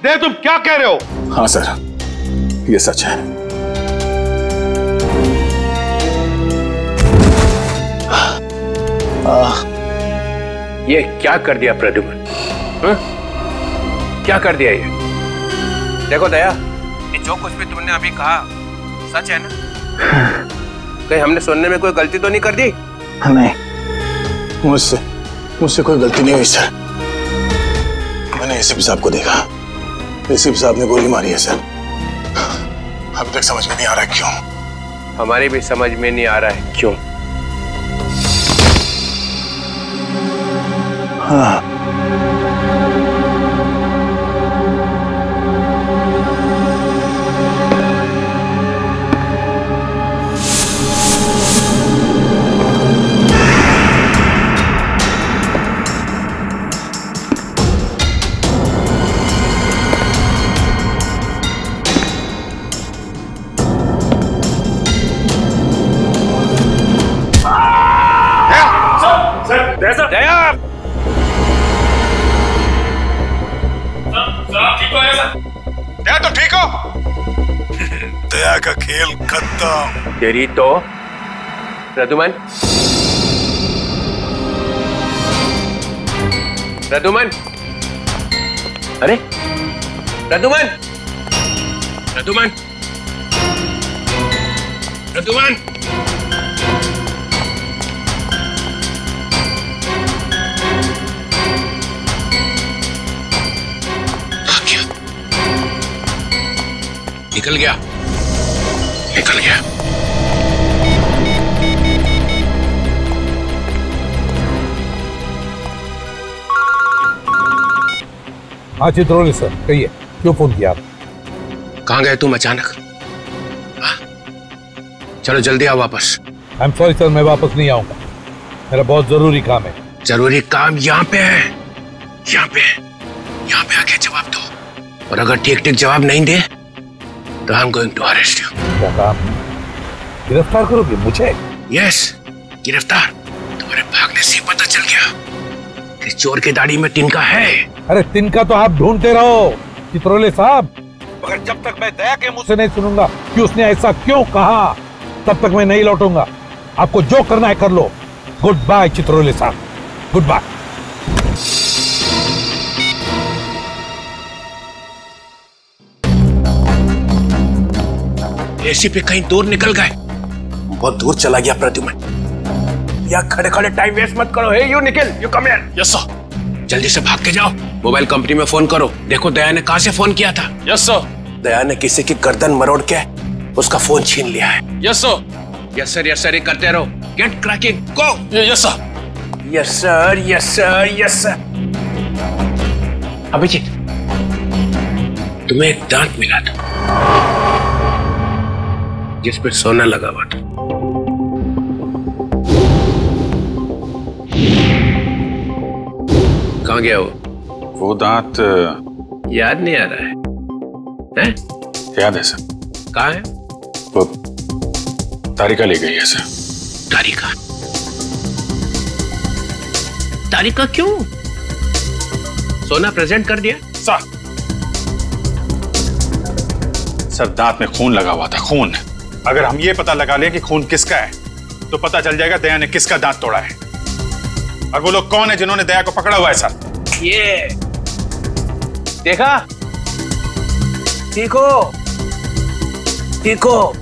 ये तुम क्या कह रहे हो? हाँ सर, ये सच है। ये क्या कर दिया प्रद्युम्न? क्या कर दिया ये? देखो दया, ये जो कुछ भी तुमने अभी कहा सच है ना? कहीं हमने सुनने में कोई गलती तो नहीं कर दी? नहीं, मुझसे कोई गलती नहीं हुई सर। मैंने एसीपी साहब को देखा, एसीपी साहब ने गोली मारी है सर। अभी तक समझ में नहीं आ रहा क्यों। हमारी भी समझ में नहीं आ रहा है क्यों। हाँ, तो ठीक हो? दया का खेल खत्म। तेरी तो प्रद्युम्न, प्रद्युम्न, अरे प्रद्युम्न, प्रद्युम्न, प्रद्युम्न, निकल गया, निकल गया। हाँ चित्रोली सर, कहिए क्यों फोन किया? कहाँ गए तुम अचानक? हाँ? चलो जल्दी आओ वापस। आई एम सॉरी सर, मैं वापस नहीं आऊंगा, मेरा बहुत जरूरी काम है। जरूरी काम यहाँ पे है, यहाँ पे आके जवाब दो, और अगर ठीक ठीक जवाब नहीं दे तो I am going to arrest you. क्या काम? गिरफ्तार करोगे मुझे? यस, गिरफ्तार। तुम्हारे भागने से पता चल गया कि चोर की दाढ़ी में तिनका है। अरे तिनका तो आप ढूंढते रहो चित्रोले साहब, मगर जब तक मैं दया के मुंह से नहीं सुनूंगा कि उसने ऐसा क्यों कहा, तब तक मैं नहीं लौटूंगा। आपको जो करना है कर लो। गुड बाय चित्रोले साहब, गुड बाय। एसीपी कहीं दूर निकल गए, बहुत दूर चला गया प्रद्युम्न। या खड़े खड़े टाइम वेस्ट मत करो। Hey you Nikhil, you come here. Yes sir. जल्दी से भाग के जाओ, मोबाइल कंपनी में फोन करो, देखो दया ने कहां से फोन किया था। Yes sir. दया ने किसी की गर्दन मरोड़ के उसका फोन छीन लिया है। Yes sir. Yes sir, yes sir, ये करते रहो। Get cracking, go. Yes sir, yes sir, yes sir, yes sir. Abhijit, तुम्हें एक दांत मिला था जिस पे सोना लगा हुआ था। कहाँ गया वो दांत याद नहीं आ रहा है? हैं? याद है सर। कहाँ है वो? तारिका ले गई है सर। तारिका? तारिका क्यों? सोना प्रेजेंट कर दिया सर, दांत में खून लगा हुआ था, खून। अगर हम ये पता लगा लें कि खून किसका है तो पता चल जाएगा दया ने किसका दांत तोड़ा है, और वो लोग कौन है जिन्होंने दया को पकड़ा हुआ है सर। ये देखा? देखो देखो,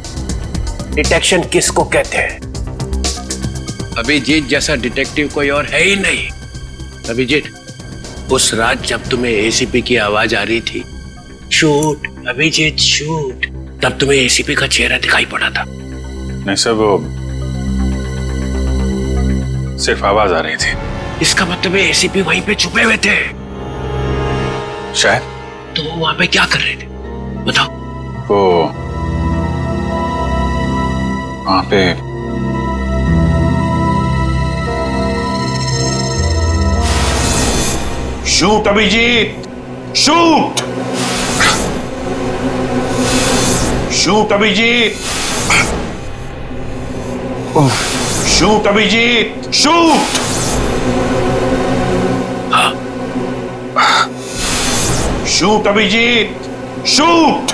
डिटेक्शन किसको कहते हैं? अभिजीत जैसा डिटेक्टिव कोई और है ही नहीं। अभिजीत, उस रात जब तुम्हें एसीपी की आवाज आ रही थी, शूट अभिजीत शूट, तब तुम्हें एसीपी का चेहरा दिखाई पड़ा था? नहीं सर, वो सिर्फ आवाज आ रही थी। इसका मतलब है एसीपी वहीं पे छुपे हुए थे शायद। तो वो वहां पे क्या कर रहे थे बताओ? वो वहां पे shoot Abhijeet, shoot, shoot Abhijeet, shoot Abhijeet, shoot, shoot Abhijeet, shoot.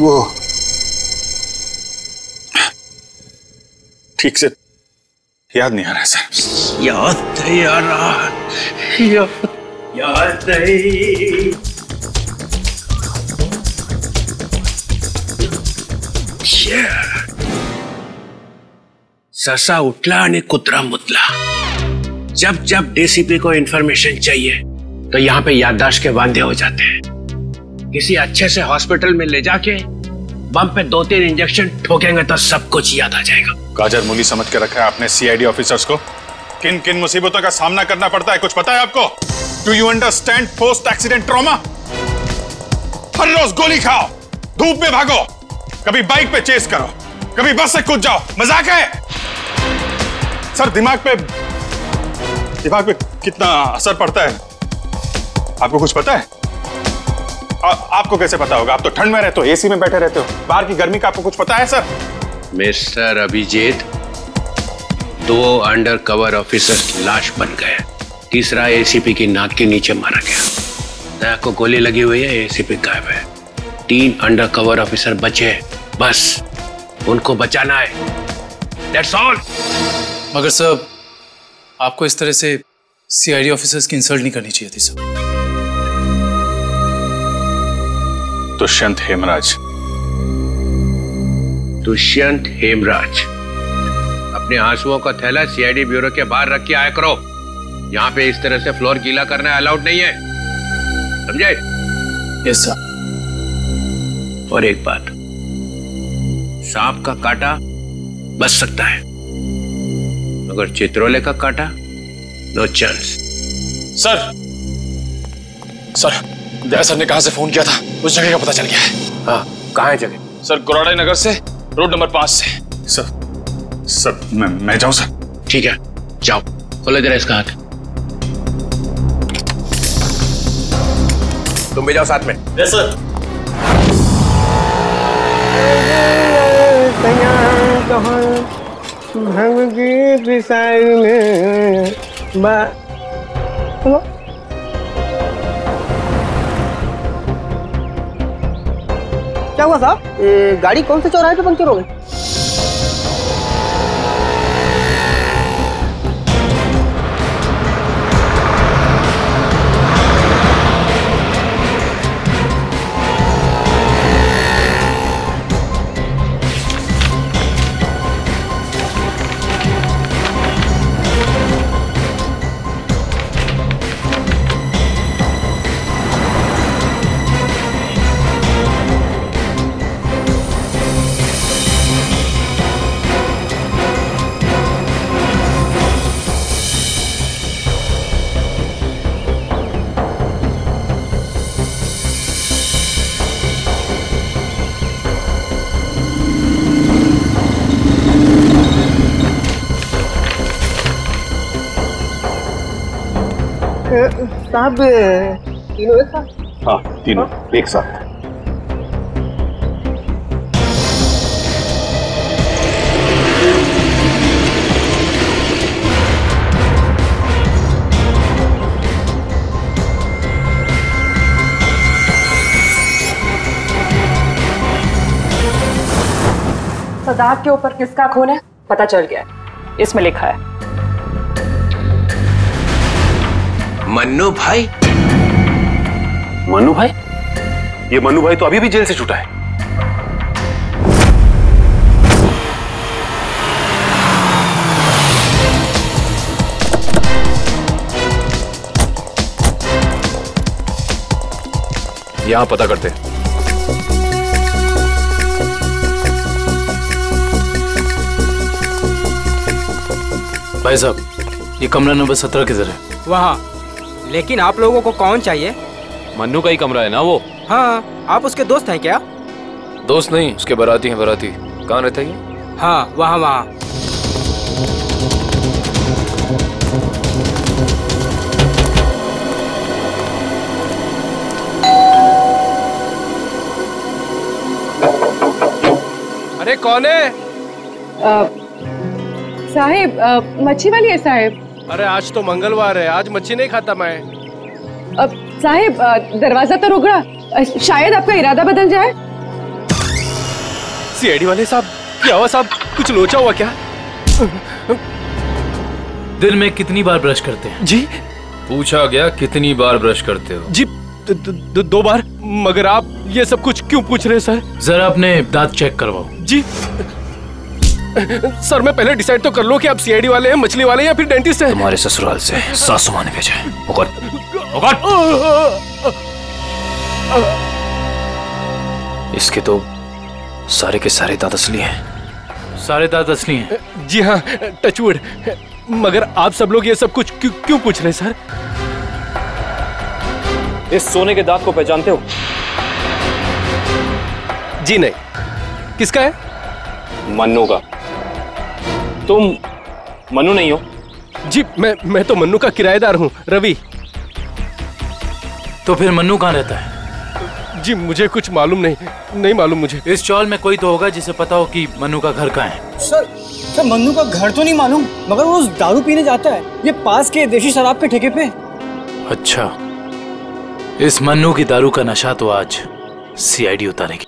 वो ठीक से याद नहीं आ रहा सर। याद नहीं आ रहा, याद नहीं। ससा उठला आणि कुत्रा मुतला। जब जब डीसीपी को इंफॉर्मेशन चाहिए तो यहाँ पे याददाश्त के वांदे हो जाते हैं। किसी अच्छे से हॉस्पिटल में ले जाके बम पे 2-3 इंजेक्शन ठोकेंगे तो सब कुछ याद आ जाएगा। गाजर मूली समझ के रखा है आपने सीआईडी ऑफिसर्स को। किन किन मुसीबतों का सामना करना पड़ता है कुछ पता है आपको? Do you understand post accident trauma? हर रोज गोली खाओ, धूप में भागो, कभी बाइक पे चेस करो, कभी बस से कूद जाओ, मजाक है? सर दिमाग पे कितना असर पड़ता है आपको कुछ पता है? आपको कैसे पता होगा? आप तो ठंड में रहते हो, एसी में बैठे रहते हो, बाहर की गर्मी का आपको कुछ पता है sir? Mister Abhijeet, 2 undercover officers लाश बन गए, तीसरा एसीपी की नाक के नीचे मारा गया। दया को गोली लगी हुई है, एसीपी गायब है। 3 अंडर कवर ऑफिसर बचे, बस उनको बचाना है। That's all। मगर सर आपको इस तरह से सीआईडी ऑफिसर्स की इंसल्ट नहीं करनी चाहिए थी सर। दुष्यंत हेमराज। दुष्यंत हेमराज, अपने आंसुओं का थैला सीआईडी ब्यूरो के बाहर रख के आया करो। यहाँ पे इस तरह से फ्लोर गीला करना अलाउड नहीं है, समझे? Yes sir. और एक बात, सांप का काटा बच सकता है मगर चित्रोले का काटा नो चांस। सर दया सर ने कहां से फोन किया था, उस जगह का पता चल गया है। हाँ, कहाँ है जगह? सर गुराड़ी नगर से, रोड नंबर 5 से। सर मैं जाऊं सर? ठीक है, जाओ, खोलो जरा इसका हाथ। तुम भी जाओ साथ में। Yes sir. क्या हुआ साहब? गाड़ी कौन से चौराहे पे पंक्चर हो गई? साहब तीनों एक साथ? हाँ, तीनों एक साथ। सदाब के ऊपर किसका खून है पता चल गया, इसमें लिखा है मन्नू भाई। मन्नू भाई? ये मन्नू भाई तो अभी भी जेल से छूटा है। यहां पता करते हैं। भाई साहब, ये कमरा नंबर 17 किधर है? वहाँ। लेकिन आप लोगों को कौन चाहिए? मन्नू का ही कमरा है ना वो? हाँ, आप उसके दोस्त हैं क्या? दोस्त नहीं, उसके बाराती हैं। बाराती कहाँ रहता है ये? हाँ, वहाँ वहाँ। अरे कौन है? साहिब, मच्छी वाली है साहिब। अरे आज तो मंगलवार है, आज मच्छी नहीं खाता मैं। साहिब, दरवाजा तो रुक रहा, शायद आपका इरादा बदल जाए। सीआईडी वाले साहब, क्या हुआ साहब? कुछ लोचा हुआ क्या? दिन में कितनी बार ब्रश करते हैं? जी पूछा गया कितनी बार ब्रश करते हो? जी 2 बार। मगर आप ये सब कुछ क्यों पूछ रहे हैं सर? जरा अपने दांत चेक करवाओ। जी सर, मैं पहले डिसाइड तो कर लो कि आप सीआईडी वाले हैं, मछली वाले हैं या फिर डेंटिस्ट हैं। तुम्हारे ससुराल से सासू माँ ने भेजा है। इसके तो सारे के सारे दांत असली हैं। सारे दांत असली हैं? जी हाँ, टचवुड। मगर आप सब लोग ये सब कुछ क्यों पूछ रहे हैं सर? इस सोने के दांत को पहचानते हो? जी नहीं। किसका है? मन्नू का। तुम मन्नू नहीं हो? जी मैं तो मन्नू का किराएदार हूँ, रवि। तो फिर मन्नू कहाँ रहता है? जी मुझे कुछ मालूम नहीं मालूम मुझे। इस चौल में कोई तो होगा जिसे पता हो कि मन्नू का घर कहाँ है। सर मन्नू का घर तो नहीं मालूम, मगर वो दारू पीने जाता है ये पास के देशी शराब के ठेके पे। अच्छा, इस मन्नू की दारू का नशा तो आज सीआईडी उतारेगी।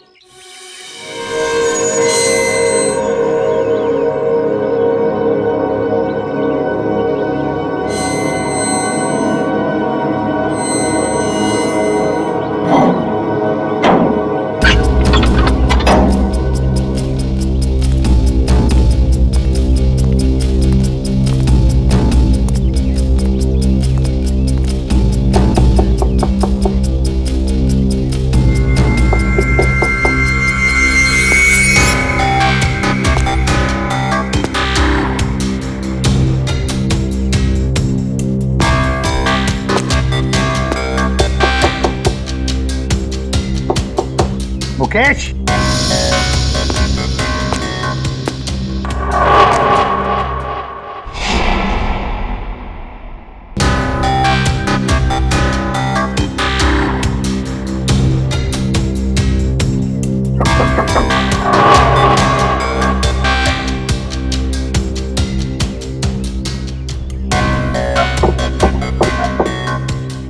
मुकेश,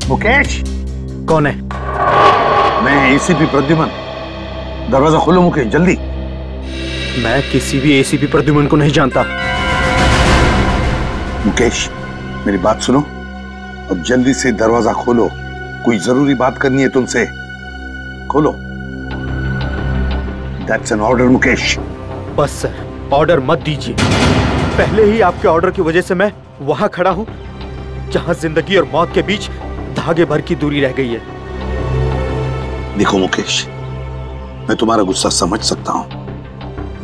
मुकेश। कौन है? मैं एसीपी प्रद्युमन। दरवाजा खोलो मुकेश, जल्दी। मैं किसी भी एसीपी प्रद्युमन को नहीं जानता। मुकेश मेरी बात सुनो और जल्दी से दरवाजा खोलो, कोई जरूरी बात करनी है तुमसे। खोलो। That's an order Mukesh. बस सर, ऑर्डर मत दीजिए। पहले ही आपके ऑर्डर की वजह से मैं वहां खड़ा हूं जहां जिंदगी और मौत के बीच धागे भर की दूरी रह गई है। देखो मुकेश, मैं तुम्हारा गुस्सा समझ सकता हूं।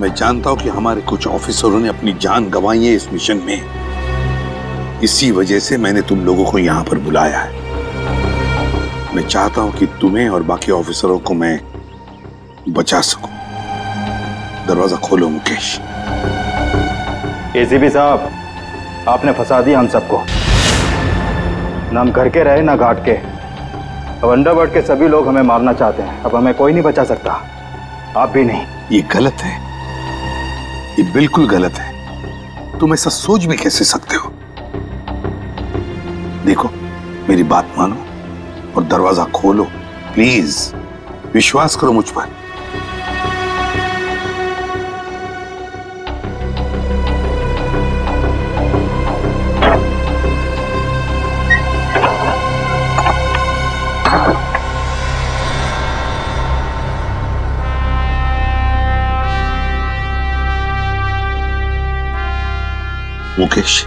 मैं जानता हूं कि हमारे कुछ ऑफिसरों ने अपनी जान गंवाई है इस मिशन में। इसी वजह से मैंने तुम लोगों को यहां पर बुलाया है। मैं चाहता हूं कि तुम्हें और बाकी ऑफिसरों को मैं बचा सकूं। दरवाजा खोलो मुकेश। एसीपी साहब, आपने फंसा दिया हम सबको। ना हम घर के रहे ना घाट के। अब अंडरवर्ल्ड के सभी लोग हमें मारना चाहते हैं। अब हमें कोई नहीं बचा सकता, आप भी नहीं। ये गलत है, ये बिल्कुल गलत है। तुम ऐसा सोच भी कैसे सकते हो? देखो मेरी बात मानो और दरवाजा खोलो प्लीज। विश्वास करो मुझ पर। मुकेश,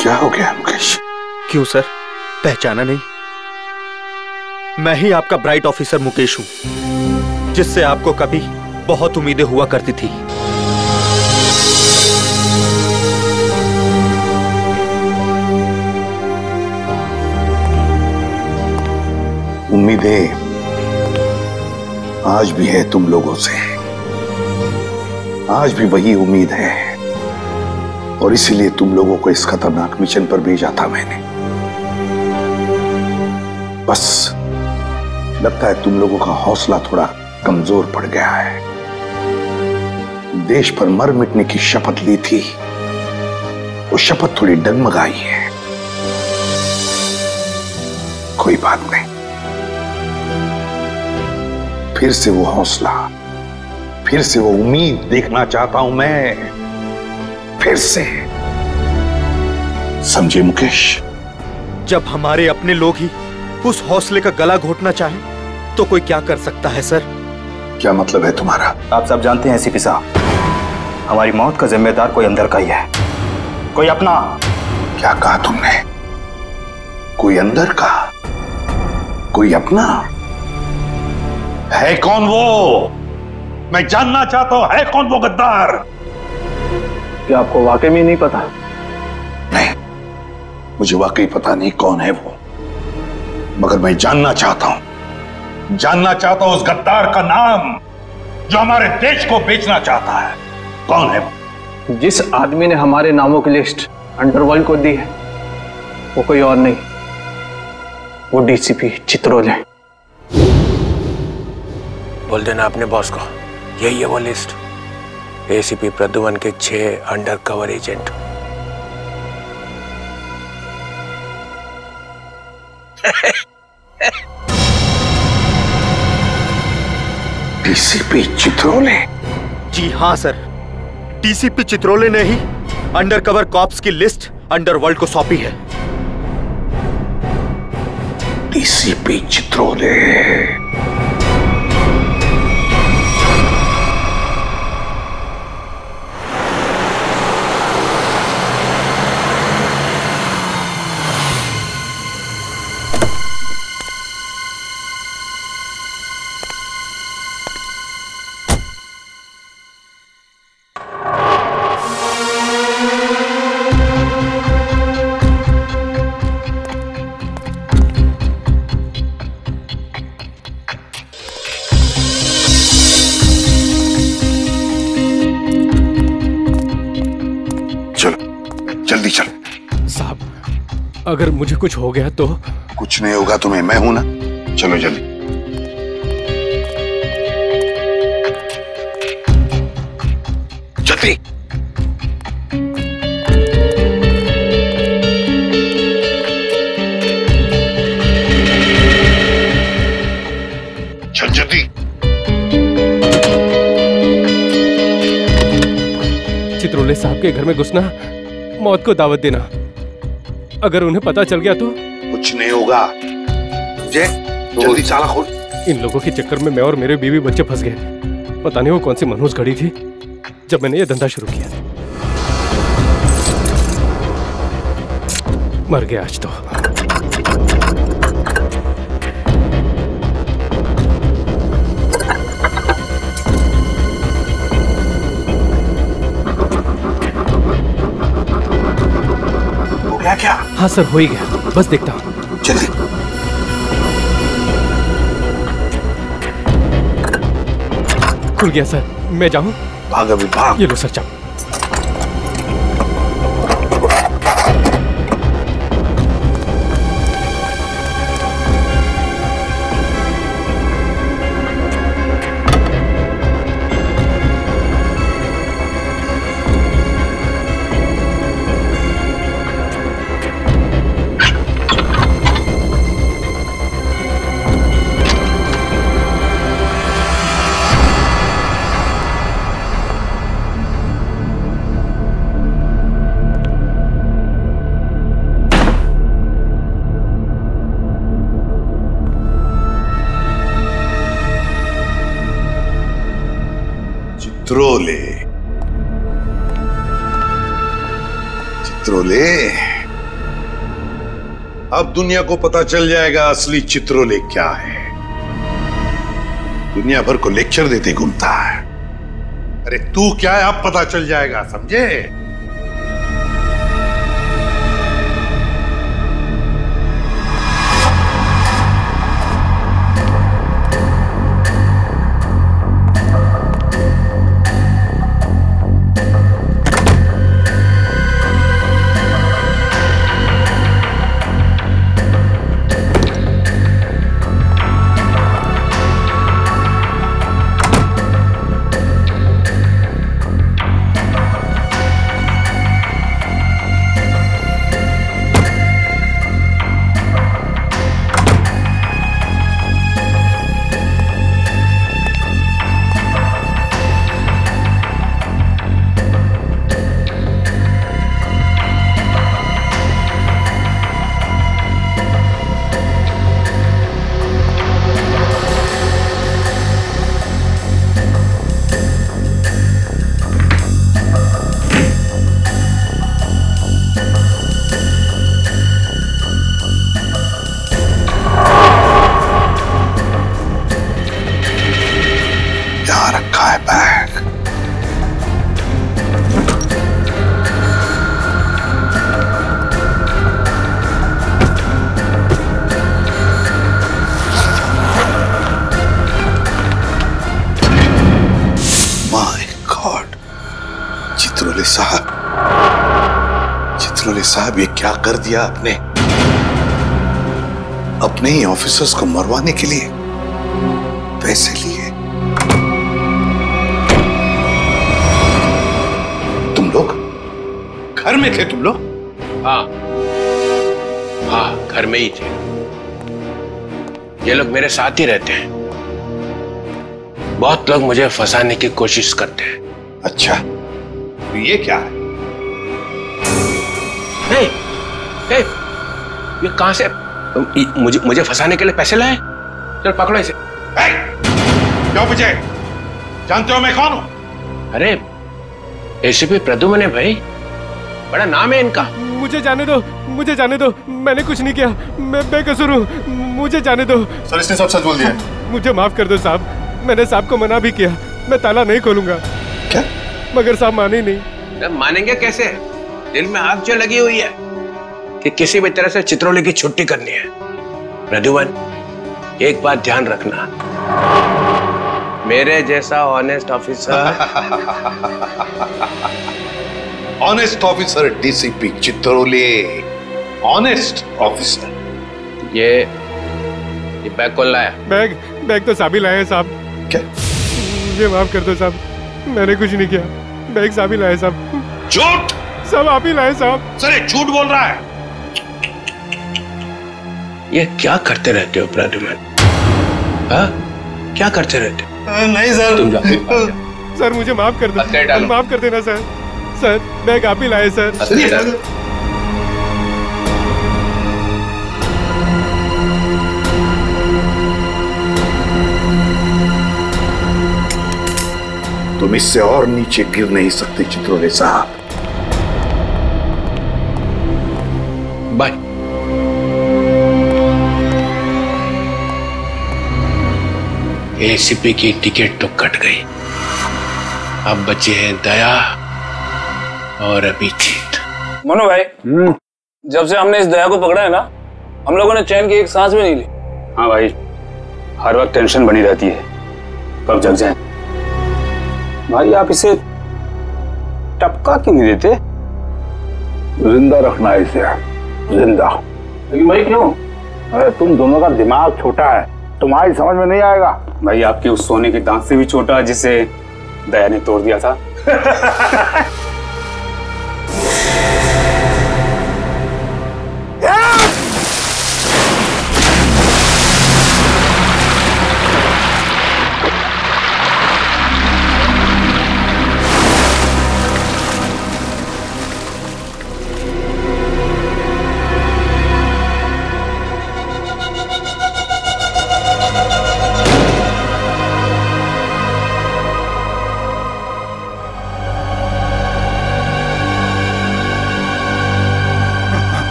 क्या हो गया मुकेश? क्यों सर, पहचाना नहीं? मैं ही आपका ब्राइट ऑफिसर मुकेश हूं, जिससे आपको कभी बहुत उम्मीदें हुआ करती थी। उम्मीदें आज भी है तुम लोगों से। आज भी वही उम्मीद है और इसीलिए तुम लोगों को इस खतरनाक मिशन पर भेजा था मैंने। बस लगता है तुम लोगों का हौसला थोड़ा कमजोर पड़ गया है। देश पर मर मिटने की शपथ ली थी, वो शपथ थोड़ी डगमगाई है। कोई बात नहीं, फिर से वो हौसला, फिर से वो उम्मीद देखना चाहता हूं मैं, फिर से। समझे मुकेश? जब हमारे अपने लोग ही उस हौसले का गला घोटना चाहे तो कोई क्या कर सकता है सर? क्या मतलब है तुम्हारा? आप सब जानते हैं एसीपी साहब, हमारी मौत का जिम्मेदार कोई अंदर का ही है, कोई अपना। क्या कहा तुमने? कोई अंदर का, कोई अपना? है कौन वो? मैं जानना चाहता हूं, है कौन वो गद्दार? क्या आपको वाकई में नहीं पता? नहीं, मुझे वाकई पता नहीं कौन है वो, मगर मैं जानना चाहता हूं उस गद्दार का नाम जो हमारे देश को बेचना चाहता है। कौन है वो? जिस आदमी ने हमारे नामों की लिस्ट अंडरवर्ल्ड को दी है वो कोई और नहीं, वो डीसीपी चित्रोल है। बोल देना अपने बॉस को, यही है वो लिस्ट। एसीपी प्रद्युमन के 6 अंडरकवर एजेंट। डीसीपी चित्रोले? जी हाँ सर, डीसीपी चित्रोले ने ही अंडरकवर कॉप्स की लिस्ट अंडरवर्ल्ड को सौंपी है। डीसीपी चित्रोले? जल्दी चल। साहब, अगर मुझे कुछ हो गया तो? कुछ नहीं होगा तुम्हें, मैं हूं ना। चलो जल्दी। जल्दी। चल जल्दी। चित्रोले साहब के घर में घुसना, मौत को दावत देना। अगर उन्हें पता चल गया तो? कुछ नहीं होगा। जल्दी ताला खोल। इन लोगों के चक्कर में मैं और मेरे बीवी बच्चे फंस गए। पता नहीं वो कौन सी मनहूस घड़ी थी जब मैंने ये धंधा शुरू किया। मर गया आज तो। क्या? हाँ सर, हो ही गया, बस देखता हूँ। जल्दी। खुल गया सर, मैं जाऊँ? भाग अभी भाग। ये लो सर, जाओ। चित्रोले, चित्रोले, अब दुनिया को पता चल जाएगा असली चित्रोले क्या है। दुनिया भर को लेक्चर देते घूमता है। अरे तू क्या है, अब पता चल जाएगा, समझे? गॉड, चित्रोले साहब, ये क्या कर दिया आपने? अपने ही ऑफिसर्स को मरवाने के लिए पैसे लिए। तुम लोग घर में थे? तुम लोग? हाँ, घर में ही थे। ये लोग मेरे साथ ही रहते हैं। बहुत लोग मुझे फंसाने की कोशिश करते हैं। अच्छा, तो ये क्या है? ये कहां से? मुझे फंसाने के लिए पैसे लाए? चल पकड़ो इसे। क्यों विजय? जानते हो मैं कौन हूं? अरे एसीपी प्रद्युम्न है भाई, बड़ा नाम है इनका। मुझे जाने दो, मैंने कुछ नहीं किया, मैं बेकसूर हूँ, मुझे जाने दो। सर इसने सब सच बोल दिया। मुझे माफ कर दो साहब, मैंने साहब को मना भी किया, मैं ताला नहीं खोलूंगा। क्या? मगर साहब माने ही नहीं। मानेंगे कैसे? दिल में आग जो लगी हुई है कि किसी भी तरह से चित्रोले की छुट्टी करनी है। प्रद्युम्न, एक बात ध्यान रखना, मेरे जैसा honest officer DCP Chitrole, honest officer. ये बैग कौन लाया? बैग तो साबिल लाए साहब। क्या? मुझे माफ कर दो साहब, मैंने कुछ नहीं किया, बैग साबिल लाए साहब। झूठ! सब आप ही लाए साहब। सर ये झूठ बोल रहा है। ये क्या करते रहते हो प्रद्युम्न? क्या करते रहते हो? नहीं सर। तुम जाओ। सर मुझे माफ कर दो, माफ कर देना सर। सर बैग आप ही लाए सर। तुम इससे और नीचे गिर नहीं सकते चित्रोले साहब। बाय। एसीपी की टिकट तो कट गई, अब बचे हैं दया और अभिजीत। मनु भाई, जब से हमने इस दया को पकड़ा है ना, हम लोगों ने चैन की एक सांस भी नहीं ली। हाँ भाई, हर वक्त टेंशन बनी रहती है, कब जग जाए। भाई आप इसे टपका क्यों नहीं देते? जिंदा रखना है इसे, जिंदा। लेकिन भाई क्यों? अरे तुम दोनों का दिमाग छोटा है, तुम्हारी समझ में नहीं आएगा। भाई आपके उस सोने के दांत से भी छोटा जिसे दया ने तोड़ दिया था।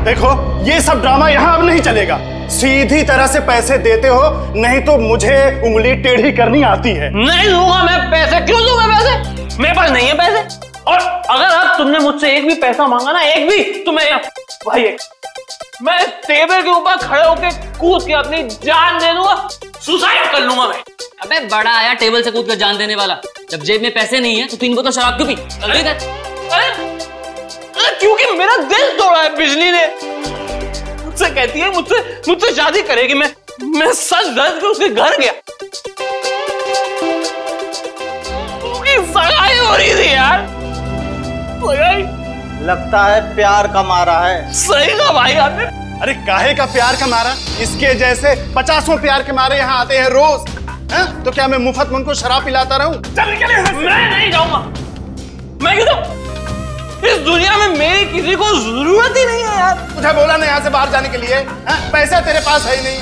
देखो ये सब ड्रामा यहाँ अब नहीं चलेगा। सीधी तरह से पैसे देते हो, नहीं तो मुझे उंगली टेढ़ी करनी आती है। नहीं दूंगा मैं पैसे। क्यों दूंगा पैसे? मेरे पास नहीं है पैसे। और अगर अब तुमने मुझसे एक भी पैसा मांगा ना, एक भी, तो मैं भाई मैं टेबल के ऊपर खड़े होकर कूद के अपनी जान दे दूंगा, सुसाइड कर लूंगा मैं। अबे बड़ा आया टेबल से कूद कर जान देने वाला। जब जेब में पैसे नहीं है तो 3 बोतल शराब क्यों पी? जल्दी कर। क्योंकि मेरा दिल तोड़ा है बिजली ने। मुझसे कहती है मुझसे शादी करेगी। मैं सच धज के उसके घर गया, उसकी सगाई हो रही थी यार। सगाई लगता है प्यार का मारा है। सही कहा भाई आपने। अरे काहे का प्यार का मारा? इसके जैसे 50 प्यार के मारे यहाँ आते हैं रोज। तो क्या मैं मुफ्त में उनको शराब पिलाता रहूं? मैं नहीं जाऊंगा। मैं क्यों? इस दुनिया में मेरी किसी को जरूरत ही नहीं है यार। तुझे बोला ना यहाँ से बाहर जाने के लिए। पैसा तेरे पास है ही नहीं।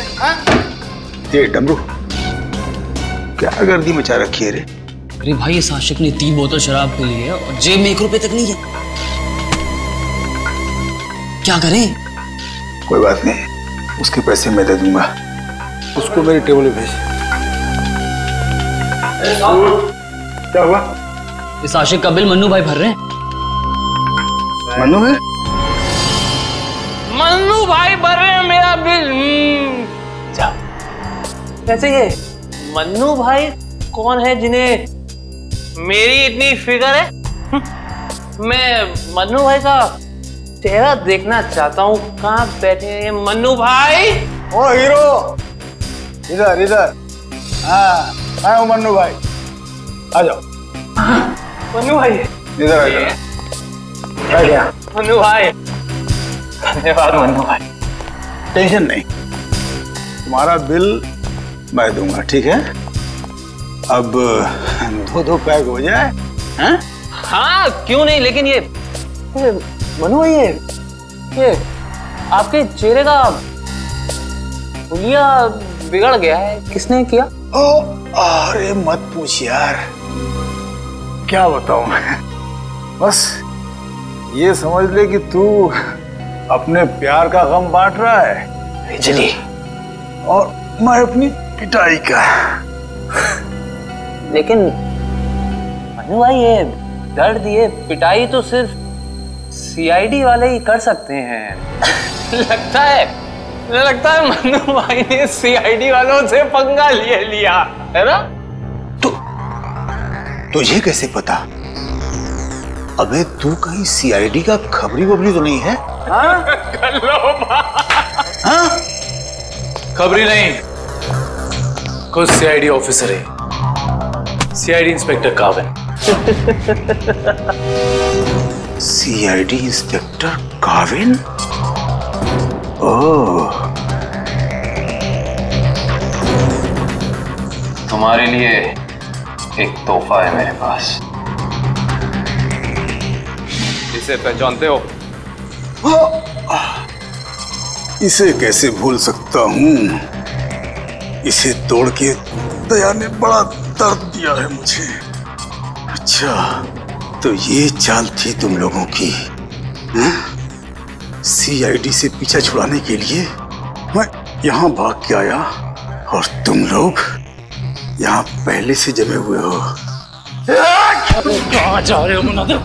ये डमरू क्या गर्दी मचा रखी है रे? अरे भाई इस आशिक ने 3 बोतल शराब पी ली है और जेब में 1 रुपए तक नहीं है। क्या करें? कोई बात नहीं, उसके पैसे मैं दे दूंगा। उसको मेरी टेबल पे भेज। क्या हुआ? इस आशिक का बिल मन्नू भाई भर रहे हैं। मन्नू है? मन्नू भाई भर रहे हैं मेरा बिल। जा। वैसे ये मन्नू भाई कौन है जिन्हें मेरी इतनी फिक्र है? मैं मन्नू भाई का चेहरा देखना चाहता हूँ। कहाँ बैठे हैं मन्नू भाई? ओ हीरो, इधर इधर। हाँ, मैं हूँ मन्नू भाई, आ जाओ। मन्नू भाई इधर आ जाओ। मन्नू भाई, धन्यवाद मन्नू भाई। टेंशन नहीं, तुम्हारा बिल मैं दूंगा, ठीक है? अब 2-2 पैक हो जाए। हैं? हाँ क्यों नहीं, लेकिन ये मनु भाई ये आपके चेहरे का हुलिया बिगड़ गया है, किसने किया? ओ, अरे मत पूछ यार, क्या बताऊं मैं। बस ये समझ ले कि तू अपने प्यार का गम बांट रहा है बिजली, और मैं अपनी पिटाई का। लेकिन मनु भाई ये दर्द, ये पिटाई तो सिर्फ सीआईडी वाले ही कर सकते हैं। लगता है मनु भाई ने सीआईडी वालों से पंगा लिया है ना? तुझे कैसे पता? अबे तू कहीं सीआईडी का खबरी वबरी तो नहीं है? हाँ? हाँ? खबरी नहीं, खुद सीआईडी ऑफिसर है, CID inspector Kavin. CID inspector Kavin? Oh, तुम्हारे लिए एक तोहफा है मेरे पास। इसे पहचानते हो? इसे कैसे भूल सकता हूँ? इसे तोड़ के दया ने बड़ा दर्द दिया है मुझे। अच्छा, तो ये चाल थी तुम लोगों की? सीआईडी से पीछा छुड़ाने के लिए मैं यहाँ भाग के आया, और तुम लोग यहाँ पहले से जमे हुए हो। कहाँ जा रहे हो मुनादिर?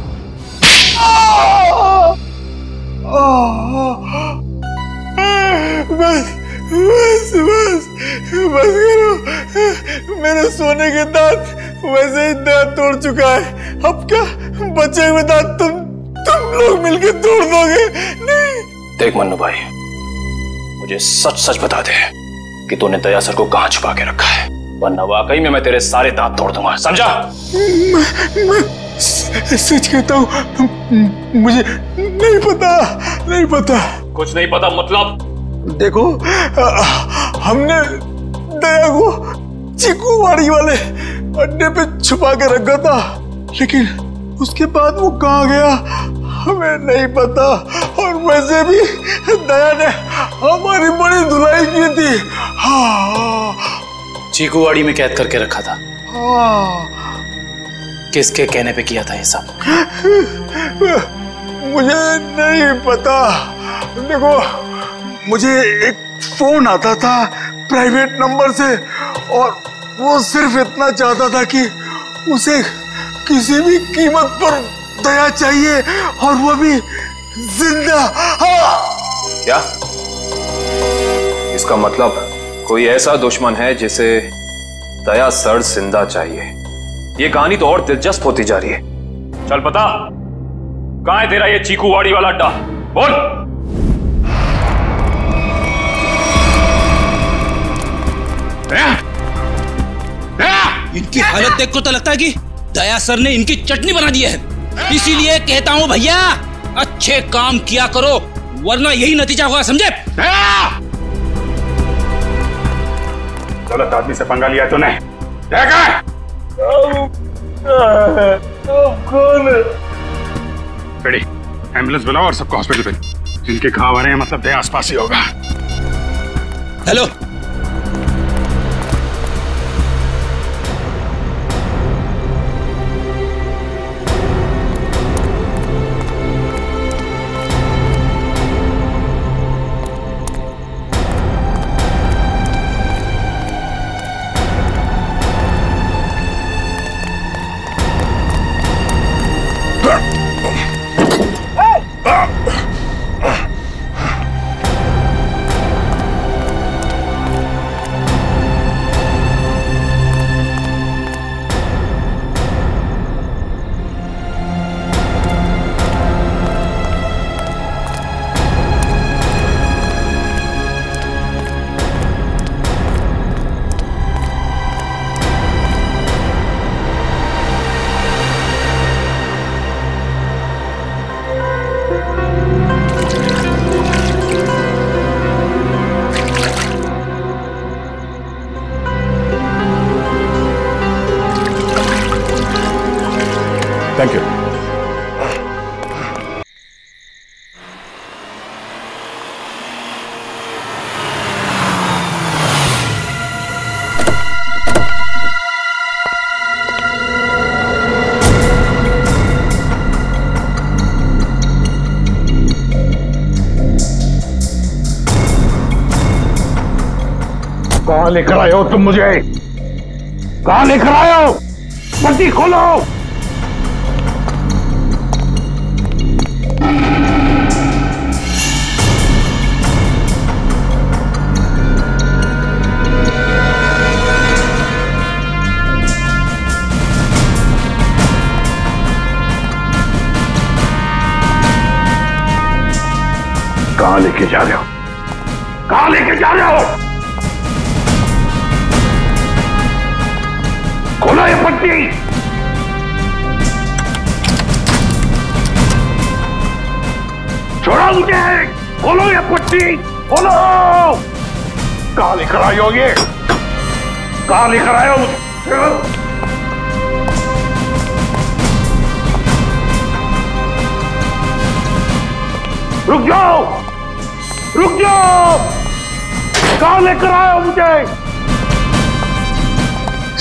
बस करो, मेरे सोने के दांत वैसे ही दांत तोड़ चुका है। अब क्या बचे हुए दांत तुम लोग मिलकर तोड़ दोगे? नहीं। देख मन्नू भाई, मुझे सच सच बता दे कि तूने दया सर को कहाँ छुपा के रखा है, वरना वाकई में मैं तेरे सारे दांत तोड़ दूंगा, समझा? मैं सच कहता हूँ, मुझे नहीं पता। कुछ नहीं पता मतलब? देखो, हमने दया को चीकूवाड़ी वाले अड्डे पे छुपा के रखा था, लेकिन उसके बाद वो कहाँ गया हमें नहीं पता। और वैसे भी दया ने हमारी बड़ी धुलाई की थी। हाँ, चीकूवाड़ी में कैद करके रखा था। हाँ। किसके कहने पे किया था ये सब? मुझे नहीं पता। देखो, मुझे एक फोन आता था प्राइवेट नंबर से, और वो सिर्फ इतना चाहता था कि उसे किसी भी कीमत पर दया चाहिए, और वो भी जिंदा। क्या इसका मतलब कोई ऐसा दुश्मन है जिसे दया सर जिंदा चाहिए? ये कहानी तो और दिलचस्प होती जा रही है। चल पता, कहां है तेरा ये चीकूवाड़ी वाला अड्डा? बोल। इनकी हालत देख को तो लगता है कि दया सर ने इनकी चटनी बना दी है। इसीलिए कहता हूं भैया, अच्छे काम किया करो, वरना यही नतीजा होगा, समझे? गलत आदमी से पंगा लिया तूने। कौन है? बेटी, एम्बुलेंस बुलाओ और सबको हॉस्पिटल पे। जिनके घाव आ रहे हैं मतलब दया आसपास ही होगा। Hello, thank you. कहां लेकर आए हो तुम मुझे? कहां लेकर आए हो? पट्टी खोलो। कहां लेके जा रहे हो? कहां लेके जा रहे हो? खोलो ये पट्टी। छोड़ो मुझे। खोलो ये पट्टी। खोलो। कहां लेकर आए हो ये? कहां लेकर आए हो मुझे? रुक जाओ। रुक जाओ। कहां लेकर आए हो मुझे?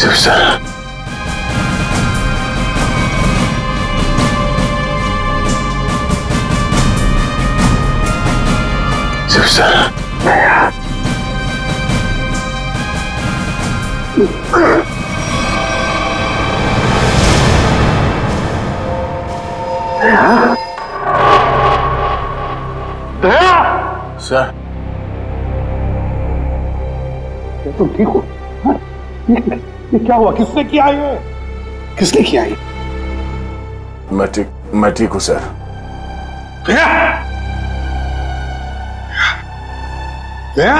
शिव सर, शिव सर, दया। सर, तुम ठीक हो? हाँ? ये क्या हुआ? किसने किया ये? किसने किया ये? मैं ठीक हूं सर। दया। दया।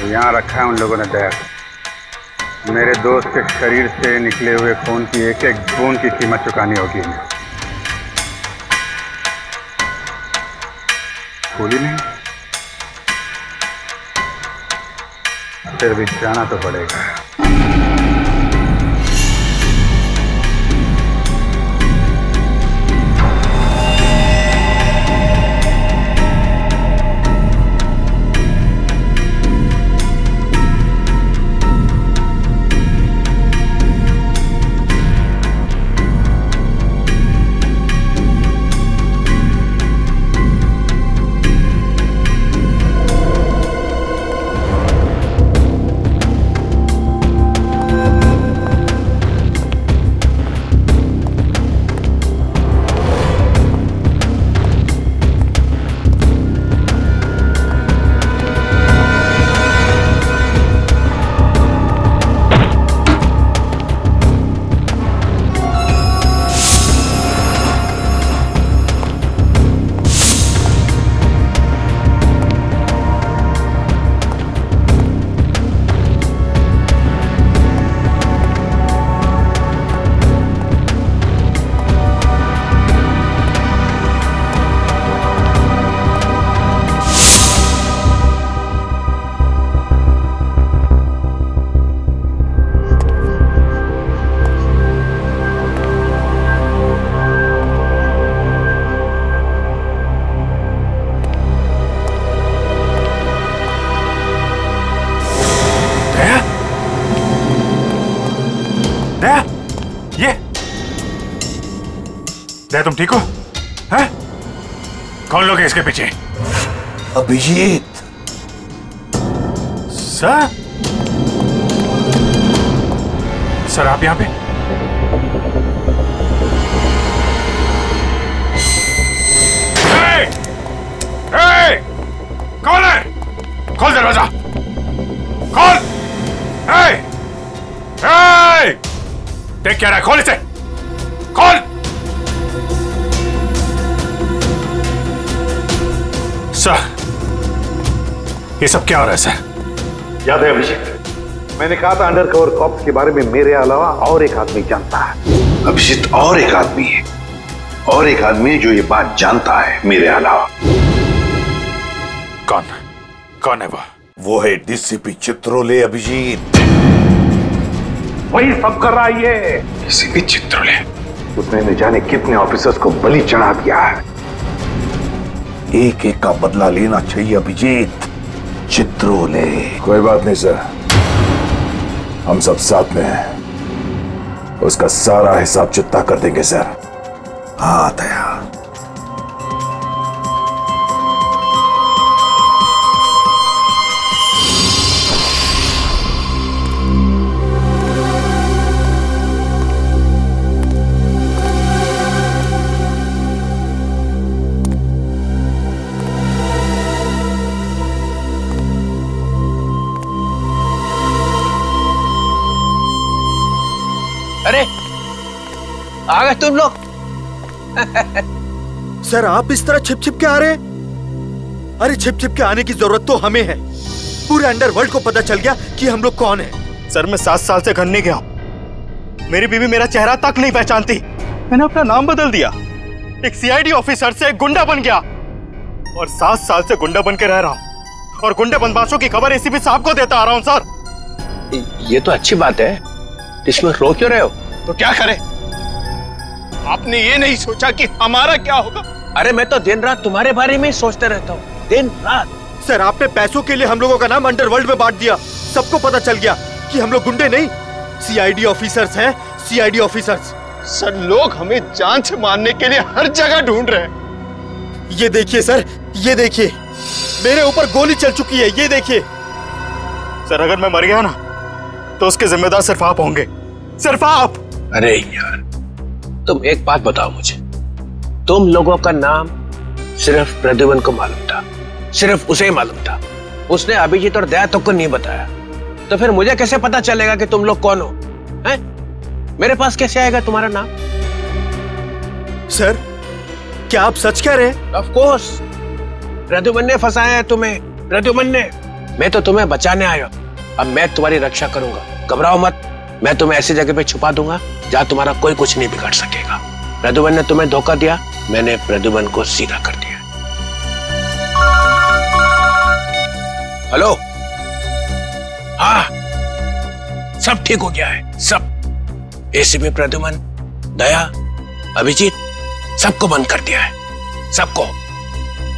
यहाँ रखा है उन लोगों ने दया को। मेरे दोस्त के शरीर से निकले हुए खून की एक एक बूंद की कीमत चुकानी होगी इन्हें। भूली नहीं, फिर भी जाना तो पड़ेगा। दया, तुम ठीक हो? हैं? कौन लोग हैं इसके पीछे? अभिजीत। सर? सर आप यहां पे? कौन है? खोल दरवाजा, खोल। कह रहा है? खोल इसे, खोल। सर, ये सब क्या हो रहा है सर? याद है अभिषेक, मैंने कहा था अंडरकवर कॉप्स के बारे में मेरे अलावा और एक आदमी जानता है। अभिजीत और एक आदमी है, और एक आदमी है जो ये बात जानता है मेरे अलावा। कौन है वो? वो है डीसीपी चित्रोले। अभिजीत वही सब कर रहा है ये। डीसीपी चित्रोले, उसने न जाने कितने ऑफिसर्स को बलि चढ़ा दिया है। एक एक का बदला लेना चाहिए अभिजीत। चित्रोले। कोई बात नहीं सर, हम सब साथ में हैं। उसका सारा हिसाब चुकता कर देंगे सर। हाँ दया। अरे आ गए तुम लोग। सर आप इस तरह छिप छिप के आ रहे हैं? अरे छिप छिप के आने की जरूरत तो हमें है। पूरे अंडरवर्ल्ड को पता चल गया कि हम लोग कौन हैं। सर मैं 7 साल से घर नहीं गया हूं। मेरी बीवी मेरा चेहरा तक नहीं पहचानती। मैंने अपना नाम बदल दिया, एक सीआईडी ऑफिसर से एक गुंडा बन गया, और 7 साल से गुंडा बन के रह रहा हूं, और गुंडे बदमाशों की खबर एसीपी साहब को देता आ रहा हूं। सर ये तो अच्छी बात है, इसमें रो क्यों रहे हो? तो क्या करें? आपने ये नहीं सोचा कि हमारा क्या होगा? अरे मैं तो दिन रात तुम्हारे बारे में ही सोचते रहता हूँ, दिन रात। सर आपने पैसों के लिए हम लोगों का नाम अंडरवर्ल्ड में बांट दिया। सबको पता चल गया कि हम लोग गुंडे नहीं, सीआईडी ऑफिसर्स हैं। CID officers. सर लोग हमें जान से मारने के लिए हर जगह ढूंढ रहे हैं। ये देखिए सर, ये देखिए, मेरे ऊपर गोली चल चुकी है। ये देखिए सर, अगर मैं मर गया ना तो उसके जिम्मेदार सिर्फ आप होंगे, सिर्फ आप। अरे यार तुम एक बात बताओ मुझे, तुम लोगों का नाम सिर्फ प्रद्युमन को मालूम था, सिर्फ उसे ही मालूम था। उसने अभिजीत और दया तक को नहीं बताया, तो फिर मुझे कैसे पता चलेगा कि तुम लोग कौन हो? हैं? मेरे पास कैसे आएगा तुम्हारा नाम? सर क्या आप सच कह रहे हैं? ऑफ कोर्स, प्रद्युमन ने फंसाया है तुम्हें, प्रद्युमन ने। मैं तो तुम्हें बचाने आया, अब मैं तुम्हारी रक्षा करूंगा। घबराओ मत, मैं तुम्हें ऐसी जगह पे छुपा दूंगा जहां तुम्हारा कोई कुछ नहीं बिगाड़ सकेगा। प्रद्युमन ने तुम्हें धोखा दिया, मैंने प्रद्युमन को सीधा कर दिया। हेलो, हाँ सब ठीक हो गया है, सब। एसीपी प्रद्युमन, दया, अभिजीत, सबको बंद कर दिया है, सबको।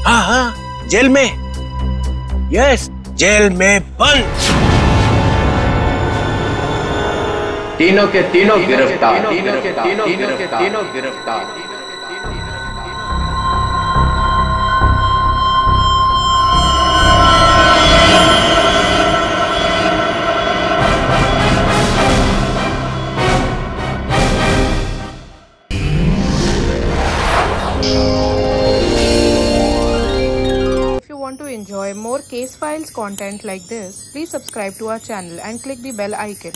हाँ हाँ, जेल में, यस, जेल में बंद। तीनों के तीनों गिरफ्तार, तीनों के तीनों गिरफ्तार। If you want to enjoy more case files content like this, please subscribe to our channel and click the bell icon.